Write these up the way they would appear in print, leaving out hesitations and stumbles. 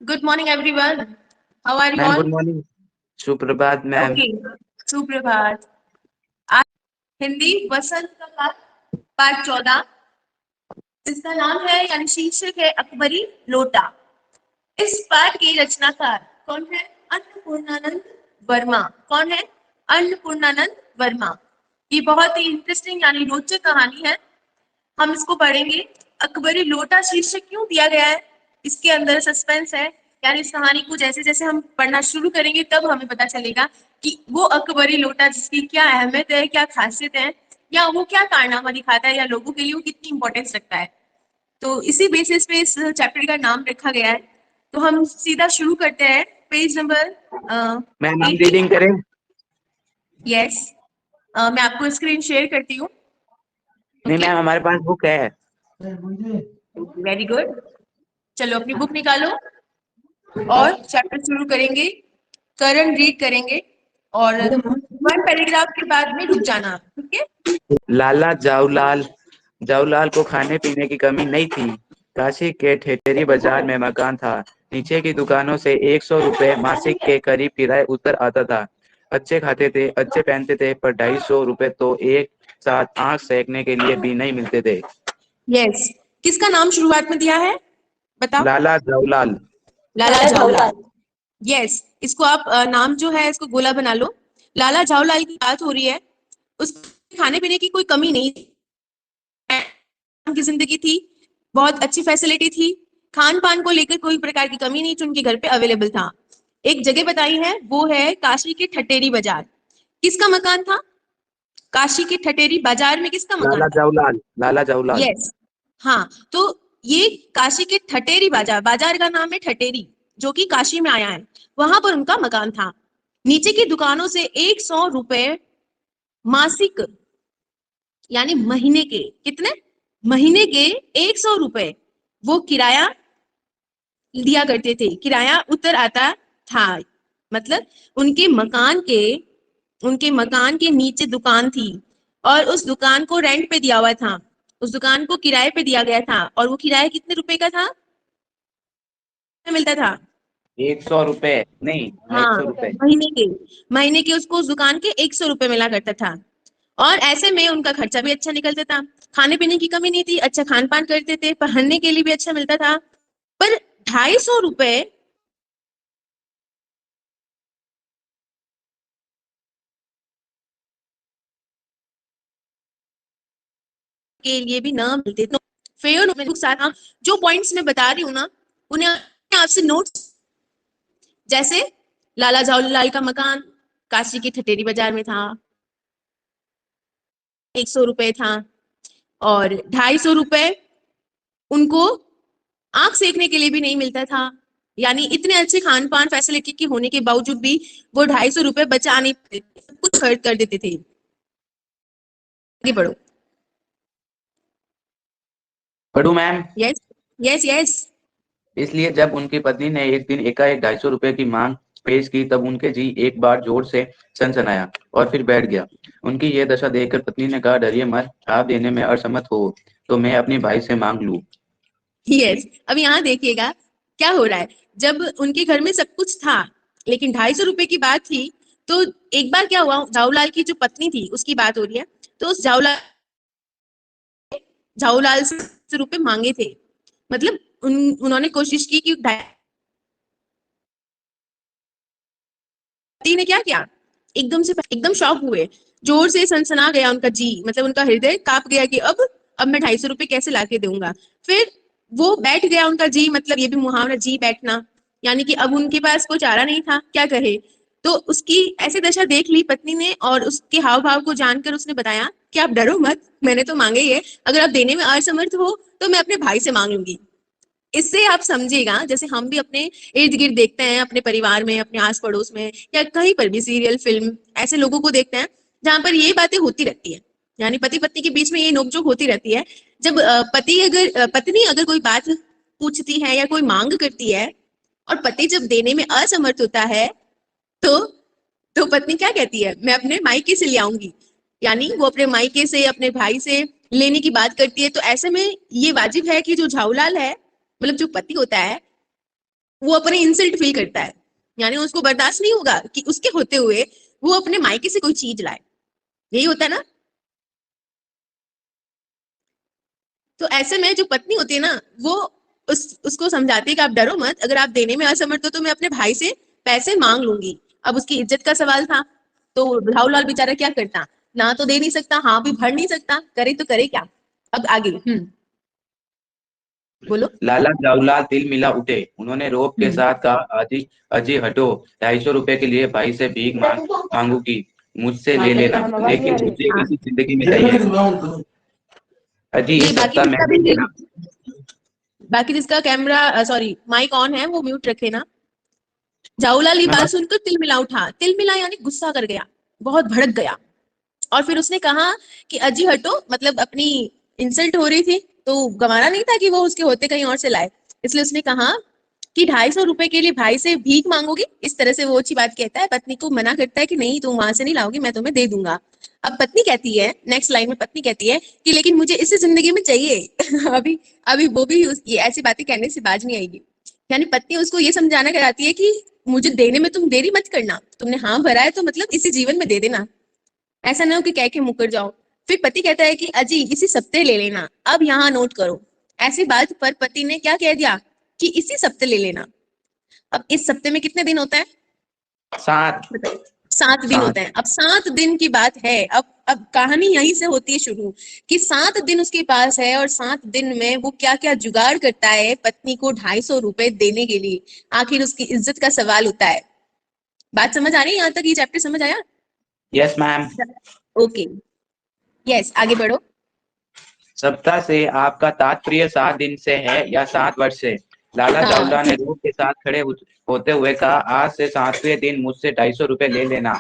Good morning, everyone. How are you ma'am all? Good morning. सुप्रभात ma'am. Okay. सुप्रभात। आज हिंदी वसंत का पाठ 14। इसका नाम है यानी शीर्षक है अकबरी लोटा। इस पाठ के रचनाकार कौन है? अन्नपूर्णानंद वर्मा। कौन है? अन्नपूर्णानंद वर्मा। ये बहुत ही इंटरेस्टिंग यानी रोचक कहानी है। हम इसको पढ़ेंगे। अकबरी लोटा शीर्षक क्यों दिया गया है? इसके अंदर सस्पेंस है, यानी इस कहानी को जैसे जैसे हम पढ़ना शुरू करेंगे तब हमें पता चलेगा कि वो अकबरी लोटा जिसकी क्या अहमियत है, क्या खासियत है, या वो क्या कारनामा दिखाता है, या लोगों के लिए वो कितनी इंपॉर्टेंस रखता है। तो इसी बेसिस पे इस चैप्टर का नाम रखा गया है। तो हम सीधा शुरू करते हैं। पेज नंबर मैम हम 80। रीडिंग करें? यस। मैं आपको स्क्रीन शेयर करती हूँ। नहीं ओके, मैम, हमारे पास बुक है। Very good. चलो अपनी बुक निकालो और चैप्टर शुरू करेंगे। करण रीड करेंगे और वन पैराग्राफ के बाद में रुक जाना, ठीक है? लाला जाऊलाल जाऊलाल को खाने पीने की कमी नहीं थी। काशी के ठेठेरी बाजार में मकान था। नीचे की दुकानों से 100 रुपए मासिक के करीब किराए उतर आता था। अच्छे खाते थे, अच्छे पहनते थे, पर 250 रुपए तो एक साथ आंख सेकने के लिए भी नहीं मिलते थे। यस। किसका नाम शुरुआत में दिया है? बताओ। लाला जाऊलाल। लाला जाऊलाल। यस। इसको आप नाम जो है इसको गोला बना लो। लाला जाऊलाल की बात हो रही है। उसके खाने पीने की कोई कमी नहीं थी। की जिंदगी थी, बहुत अच्छी फैसिलिटी थी। खान पान को लेकर कोई प्रकार की कमी नहीं थी, उनके घर पे अवेलेबल था। एक जगह बताई है, वो है काशी के ठटेरी बाजार। किसका मकान था? काशी के ठटेरी बाजार में किसका मकान लाला था? जाऊलाल। लाला जाऊलाल। यस। हाँ, तो ये काशी के ठटेरी बाजार, बाजार का नाम है ठटेरी, जो कि काशी में आया है। वहां पर उनका मकान था। नीचे की दुकानों से 100 रुपए मासिक, यानी महीने के कितने? महीने के 100 रुपए वो किराया दिया करते थे, किराया उतर आता था। मतलब उनके मकान के नीचे दुकान थी और उस दुकान को रेंट पे दिया हुआ था। उस दुकान को किराए पे दिया गया था और वो किराया कितने रुपए का था? मिलता था। 100 रुपए नहीं, हाँ, 100 रुपए। महीने के उसको उस दुकान के 100 रुपए मिला करता था। और ऐसे में उनका खर्चा भी अच्छा निकलता था। खाने पीने की कमी नहीं थी, अच्छा खान पान करते थे, पहनने के लिए भी अच्छा मिलता था। पर 250 रुपए के लिए भी ना मिलते तो फेयर में साथ जो पॉइंट्स मैं बता रही हूँ ना, उन्हें आपसे नोट्स, जैसे लाला जवाहरलाल का मकान काशी के ठटेरी बाजार में था, 100 रुपए था। और 250 रुपए उनको आंख सेकने के लिए भी नहीं मिलता था। यानी इतने अच्छे खान पान फैसिलिटी के होने के बावजूद भी वो 250 रुपए बचा नहीं पाते थे, सब कुछ खर्च कर देते थे। आगे बढ़ो। पढ़ू मैम? Yes, yes, yes. इसलिए जब उनकी पत्नी ने एक दिन एकाएक 250 रुपए की मांग पेश की, तब उनके जी एक बार जोर से सनसनाया और फिर बैठ गया। उनकी ये दशा देखकर पत्नी ने कहा, डरिए मत, आप देने में असमर्थ हो तो मैं अपनी भाई से मांग लूं। यस। अब यहाँ देखिएगा क्या हो रहा है। जब उनके घर में सब कुछ था, लेकिन 250 रुपए की बात थी, तो एक बार क्या हुआ, जाऊलाल की जो पत्नी थी उसकी बात हो रही है, तो उस झाऊलाल से रुपए मांगे थे। मतलब उन्होंने कोशिश की कि पति ने क्या किया, एकदम शॉक हुए, जोर से सनसना गया उनका जी, मतलब उनका हृदय कांप गया कि अब मैं 250 रुपए कैसे लाके दूंगा। फिर वो बैठ गया उनका जी, मतलब ये भी मुहावरा जी बैठना, यानी कि अब उनके पास कोई चारा नहीं था, क्या करे। तो उसकी ऐसी दशा देख ली पत्नी ने और उसके हाव भाव को जानकर उसने बताया कि आप डरो मत, मैंने तो मांगे ही है, अगर आप देने में असमर्थ हो तो मैं अपने भाई से मांग लूंगी। इससे आप समझिएगा, जैसे हम भी अपने इर्द गिर्द देखते हैं, अपने परिवार में, अपने आस पड़ोस में, या कहीं पर भी सीरियल फिल्म, ऐसे लोगों को देखते हैं जहां पर ये बातें होती रहती है। यानी पति पत्नी के बीच में ये नोकझोंक होती रहती है। जब पत्नी अगर कोई बात पूछती है या कोई मांग करती है और पति जब देने में असमर्थ होता है, तो पत्नी क्या कहती है, मैं अपने मायके से ले आऊंगी। यानी वो अपने मायके से, अपने भाई से लेने की बात करती है। तो ऐसे में ये वाजिब है कि जो झाऊलाल है, मतलब जो पति होता है, वो अपने इंसल्ट फील करता है, यानी उसको बर्दाश्त नहीं होगा कि उसके होते हुए वो अपने मायके से कोई चीज लाए। यही होता है ना। तो ऐसे में जो पत्नी होती है ना, वो उसको समझाती है कि आप डरो मत, अगर आप देने में असमर्थ हो तो मैं अपने भाई से पैसे मांग लूंगी। अब उसकी इज्जत का सवाल था, तो राहुल बेचारा क्या करता, ना तो दे नहीं सकता, हाँ भी भर नहीं सकता, करे तो करे क्या। अब आगे बोलो। लाला जाऊलाल तिल मिला उठे। उन्होंने रोब के हम्म साथ कहा, अजी अजी हटो, 250 रुपए के लिए भाई से भीख मांगूंगी, मुझसे ले लेना, लेकिन मुझे हाँ, इसी जिंदगी में चाहिए। अजी ये इस बाकी सप्ताह मैं जिसका भी भी, लेना। बाकी जिसका कैमरा सॉरी माइक ऑन है वो म्यूट रखे ना। जाऊलाल ये मैं बात सुनकर तिल मिला उठा, तिल मिला यानी गुस्सा कर गया, बहुत भड़क गया। और फिर उसने कहा कि अजी हटो, मतलब अपनी इंसल्ट हो रही थी तो गवारा नहीं था कि वो उसके होते कहीं और से लाए, इसलिए उसने कहा कि 250 रुपए के लिए भाई से भीख मांगोगी। इस तरह से वो अच्छी बात कहता है, पत्नी को मना करता है कि नहीं तुम वहां से नहीं लाओगी, मैं तुम्हें दे दूंगा। अब पत्नी कहती है, नेक्स्ट लाइन में पत्नी कहती है कि लेकिन मुझे इसी जिंदगी में चाहिए। अभी अभी वो भी ये ऐसी बातें कहने से बाज नहीं आएगी। यानी पत्नी उसको ये समझाना कराती है कि मुझे देने में तुम देरी मत करना, तुमने हाँ भरा है तो मतलब इसी जीवन में दे देना, ऐसा ना हो कि कह के मुकर जाओ। फिर पति कहता है कि अजी इसी सप्ते ले लेना। अब यहाँ नोट करो, ऐसी बात पर पति ने क्या कह दिया कि इसी सप्ते ले लेना। अब इस सप्ते में कितने दिन होता है, 7। बताइए। 7 दिन 7। होते हैं। अब 7 दिन की बात है, अब कहानी यहीं से होती है शुरू, कि 7 दिन उसके पास है और 7 दिन में वो क्या क्या जुगाड़ करता है पत्नी को 250 रुपए देने के लिए। आखिर उसकी इज्जत का सवाल होता है। बात समझ आ रही है, यहाँ तक ये चैप्टर समझ आया। Yes ma'am. ओके, यस आगे बढ़ो। सप्ताह से आपका तात्पर्य 7 दिन से है या 7 वर्ष से? लाला हाँ जाऊला ने रूप के साथ खड़े होते हुए कहा, आज से 7वें दिन मुझसे 250 रुपए ले लेना,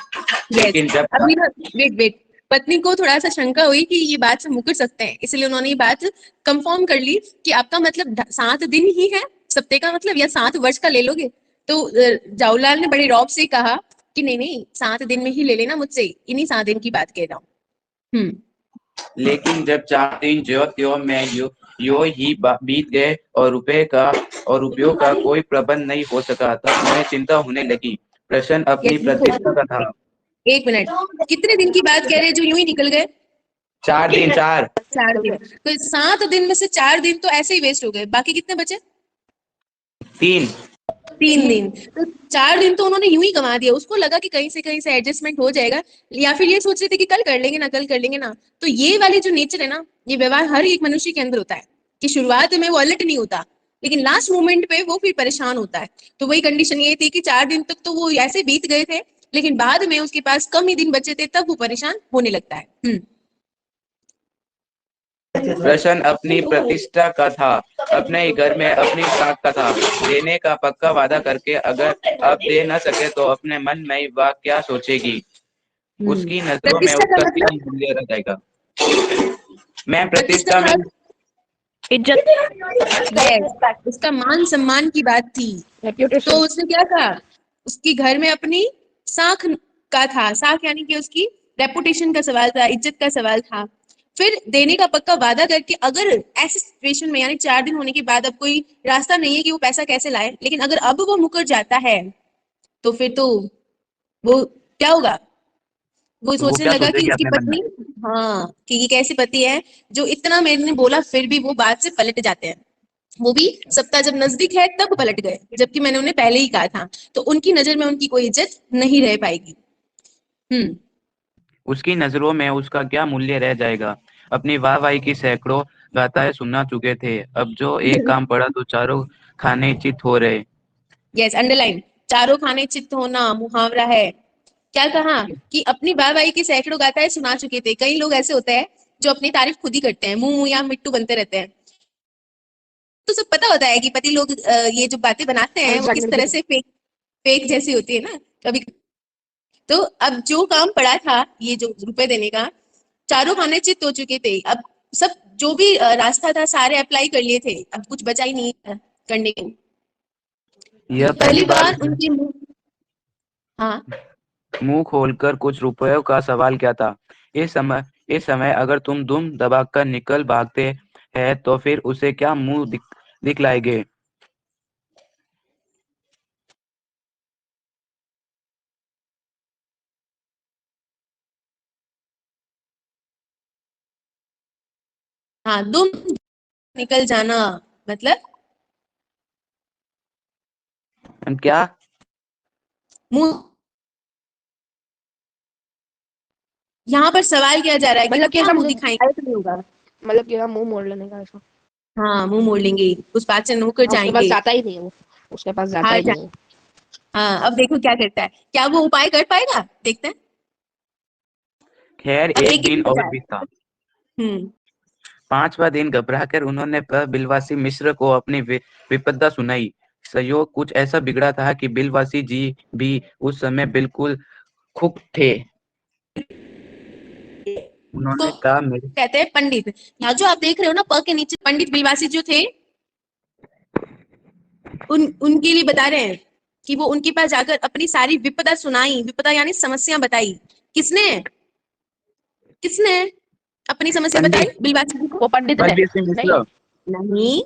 यस। लेकिन जब अभी ना, वेट वेट, पत्नी को थोड़ा सा शंका हुई कि ये बात से मुकर सकते हैं, इसलिए उन्होंने ये बात कंफर्म कर ली कि आपका मतलब 7 दिन ही है सप्ते का मतलब, या 7 वर्ष का ले लोगे। तो जाऊलाल ने बड़े रौब से कहा कि नहीं नहीं 7 दिन में ही ले लेना मुझसे, इन्हीं 7 दिन की बात कह रहा हूँ। लेकिन जब 4 दिन ज्यो त्यों में यो ही बीत गए और रुपयों का कोई प्रबंध नहीं हो सका, तब उन्हें चिंता होने लगी। प्रश्न अपनी यस प्रतिष्ठा रुको, का था। 1 मिनट, कितने दिन की बात कह रहे हैं जो यूं ही निकल गए। 4 दिन, 4। 4 दिन, तो 7 दिन में से 4 दिन तो ऐसे ही वेस्ट हो गए, बाकी कितने बचे। 3। 3 दिन, तो 4 दिन तो उन्होंने यूं ही गंवा दिया। उसको लगा कि कहीं से एडजस्टमेंट हो जाएगा, या फिर ये सोच रहे थे कि कल कर लेंगे ना, कल कर लेंगे ना। तो ये वाली जो नेचर है ना, ये व्यवहार हर एक मनुष्य के अंदर होता है कि शुरुआत में वो अलर्ट नहीं होता, लेकिन लास्ट मोमेंट पे वो फिर परेशान होता है। तो वही कंडीशन ये थी कि 4 दिन तक तो वो ऐसे बीत गए थे, लेकिन बाद में उसके पास कम ही दिन बचे थे, तब वो परेशान होने लगता है। प्रश्न अपनी प्रतिष्ठा का था, अपने ही घर में अपनी साख का था। देने का पक्का वादा करके अगर अब दे न सके तो अपने मन में वह क्या सोचेगी? उसकी नजरों में प्रतिष्ठा का उसका क्या मतलब, मूल्य रह जाएगा? मैं प्रतिष्ठा प्रतिष्ठा में का इज्जत, यस, उसका मान सम्मान की बात थी। तो रेप्यूटेशन। उसने क्या कहा, उसकी घर में अपनी साख का था, साख यानी कि उसकी रेपुटेशन का सवाल था, इज्जत का सवाल था। फिर देने का पक्का वादा करके, अगर ऐसी सिचुएशन में यानी 4 दिन होने के बाद अब कोई रास्ता नहीं है कि वो पैसा कैसे लाए, लेकिन अगर अब वो मुकर जाता है तो फिर तो वो क्या होगा। वो वो सोचने क्या लगा कि सोचेगी उसकी अपने मन में? पत्नी, हाँ, कि ये कैसी पति है जो इतना मैंने बोला फिर भी वो बात से पलट जाते हैं। वो भी सप्ताह जब नजदीक है तब पलट गए, जबकि मैंने उन्हें पहले ही कहा था। तो उनकी नजर में उनकी कोई इज्जत नहीं रह पाएगी। हम्म उसकी नजरों में उसका क्या मूल्य रह जाएगा? अपनी वाहवाही की सैकड़ों गाथाएं सुना चुके थे, अब जो एक काम पड़ा तो चारों खाने चित हो रहे। यस, अंडरलाइन, चारों खाने चित्त होना मुहावरा है। क्या कहा कि अपनी वाहवाही की सैकड़ों गाथाएं सुना चुके थे। कई लोग ऐसे होते हैं जो अपनी तारीफ खुद ही करते हैं, मुंह मुंह या मिट्टू बनते रहते हैं। तो सब पता होता है कि पति लोग ये जो बातें बनाते हैं वो किस तरह से फेक फेक जैसी होती है ना कभी। तो अब जो काम पड़ा था, ये जो रुपए देने का, चारों खाने चित्त हो चुके थे। अब सब जो भी रास्ता था सारे अप्लाई कर लिए थे, अब कुछ बचा ही नहीं करने को। यह पहली पहली बार बार उनके मुंह, हाँ मुंह खोलकर कुछ रुपयों का सवाल क्या था। इस समय अगर तुम दुम दबाकर निकल भागते हैं तो फिर उसे क्या मुंह दिखलाएंगे? हाँ, तुम निकल जाना मतलब क्या? मुंह। यहाँ पर सवाल किया जा रहा है कि मतलब कि क्या ऐसा मुंह मुंह दिखाएंगे। तो नहीं होगा, मतलब कि मुंह मोड़ लेने का ऐसा। हाँ, मुंह मोड़ लेंगे, उस बात से मुकर उसके पास जाएंगे, जाता ही नहीं है वो, उसके पास जाता हार ही जा। नहीं है। हाँ, अब देखो क्या करता है, क्या वो उपाय कर पाएगा, देखते हैं। खैर अब एक एक ही दिन बचा और है। बीता। हम्म। 5वां दिन घबराकर उन्होंने बिलवासी मिश्र को अपनी विपदा सुनाई। संयोग कुछ ऐसा बिगड़ा था कि बिलवासी जी भी उस समय बिल्कुल खुश थे। तो उन्होंने कहा मेरे कहते हैं पंडित, यहाँ जो आप देख रहे हो ना प के नीचे पंडित बिलवासी जो थे, उनके लिए बता रहे हैं कि वो उनके पास जाकर अपनी सारी विपदा सुनाई, विपदा यानी समस्या बताई। किसने किसने अपनी समस्या बताई पंडित बिलवासी जी को? वो पंडित ने बलबीर सिंह नहीं, मिश्र। नहीं,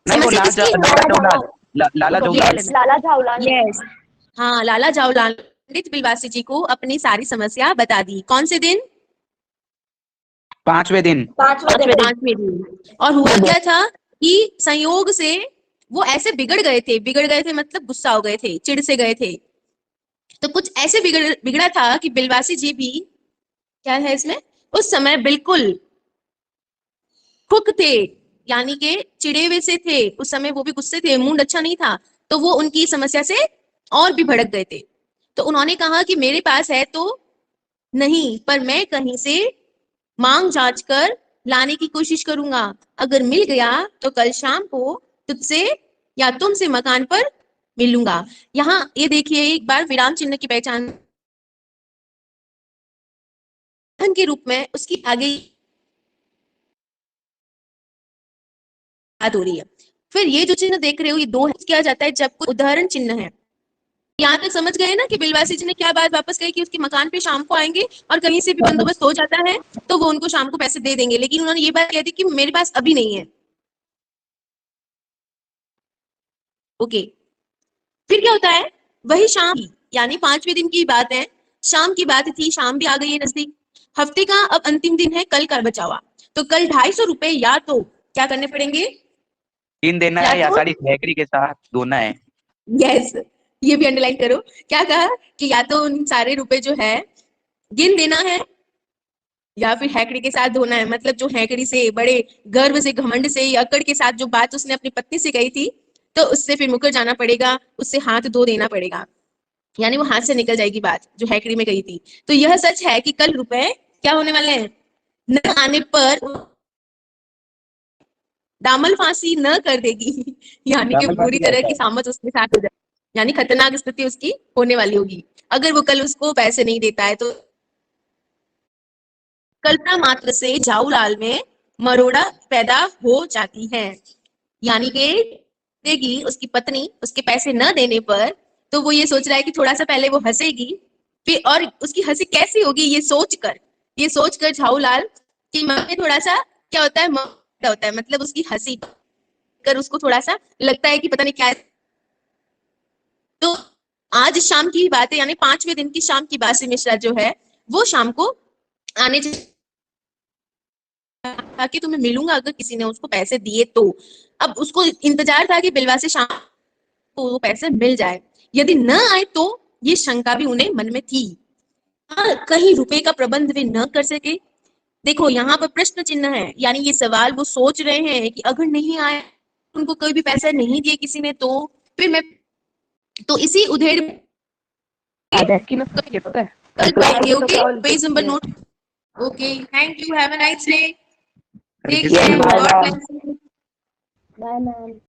नहीं वो समस्या किसकी है? लाला जवाहरलाल लाला जवाहरलाल। यस, लाला झावलाल ने। यस, हाँ, लाला जावलाल पंडित बिलवासी जी को अपनी सारी समस्या बता दी। कौन से दिन? 5वें दिन। पांचवें दिन। 5वें दिन। और हुआ क्या था कि संयोग से वो ऐसे बिगड़ गए थे मतलब गुस्सा हो गए थे, चिढ़ से गए थे। तो कुछ ऐसे बिगड़ा था कि बिलवासी जी भी, क्या है इसमें, उस समय बिल्कुल खुक थे, यानी कि चिड़े हुए से थे उस समय, वो भी गुस्से थे, मूड अच्छा नहीं था। तो वो उनकी समस्या से और भी भड़क गए थे। तो उन्होंने कहा कि मेरे पास है तो नहीं, पर मैं कहीं से मांग जांच कर लाने की कोशिश करूंगा। अगर मिल गया तो कल शाम को तुझसे या तुमसे मकान पर मिलूंगा। यहाँ ये देखिए एक बार विराम चिन्ह की पहचान के रूप में उसकी आगे बात हो रही है। फिर ये जो चिन्ह देख रहे हो, ये दो किया जाता है जब कोई उदाहरण चिन्ह है। यहाँ तक समझ गए ना कि बिलवासी जी ने क्या बात वापस कही कि उसके मकान पे शाम को आएंगे और कहीं से भी बंदोबस्त हो जाता है तो वो उनको शाम को पैसे दे देंगे, लेकिन उन्होंने ये बात कह दी कि मेरे पास अभी नहीं है। ओके, फिर क्या होता है, वही शाम, यानी 5वें दिन की बात है, शाम की बात थी, शाम भी आ गई है नजदीक। हफ्ते का अब अंतिम दिन है, कल का बचा हुआ। तो कल 250 रुपए या तो क्या करने पड़ेंगे, तीन देना या है या तो, सारी हैकरी के साथ दोना है। यस, ये भी अंडरलाइन करो। क्या कहा कि या तो उन सारे रुपए जो है गिन देना है या फिर हैकड़ी के साथ धोना है। मतलब जो हैकड़ी से बड़े गर्व से, घमंड से, अकड़ के साथ जो बात उसने अपनी पत्नी से कही थी, तो उससे फिर मुकर जाना पड़ेगा, उससे हाथ धो देना पड़ेगा, यानी वो हाथ से निकल जाएगी बात जो हैकड़ी में कही थी। तो यह सच है कि कल रुपए क्या होने वाले हैं, न आने पर दामल फांसी न कर देगी, यानी कि दामन बुरी फांसी क्या तरह होता की है? सामत उसके साथ हो जाए, यानी खतरनाक स्थिति उसकी होने वाली होगी अगर वो कल उसको पैसे नहीं देता है तो। कल्पना मात्र से जाऊलाल में मरोड़ा पैदा हो जाती है, यानी कि देगी उसकी पत्नी उसके पैसे न देने पर, तो वो ये सोच रहा है कि थोड़ा सा पहले वो हंसेगी, फिर और उसकी हंसी कैसी होगी ये सोचकर झाऊलाल की मन में थोड़ा सा क्या होता है, होता है मतलब उसकी हंसी कर उसको थोड़ा सा लगता है कि पता नहीं क्या है। तो आज शाम की बात है, यानी 5वें दिन की शाम की बात से मिश्रा जो है वो शाम को आने ताकि तुम्हें मिलूंगा अगर किसी ने उसको पैसे दिए तो। अब उसको इंतजार था कि बिलवा से शाम को वो पैसे मिल जाए, यदि न आए तो ये शंका भी उन्हें मन में थी। कहीं रुपए का प्रबंध वे न कर सके। देखो यहाँ पर प्रश्न चिन्ह है, यानी ये सवाल वो सोच रहे हैं कि अगर नहीं आए, उनको कोई भी पैसा नहीं दिए किसी ने तो फिर मैं, तो इसी उधेड़ की ना ये पता है। कल पाएंगे। Okay, page number note. Okay, thank you, have a nice day, take care, God bless you. Bye ma'am.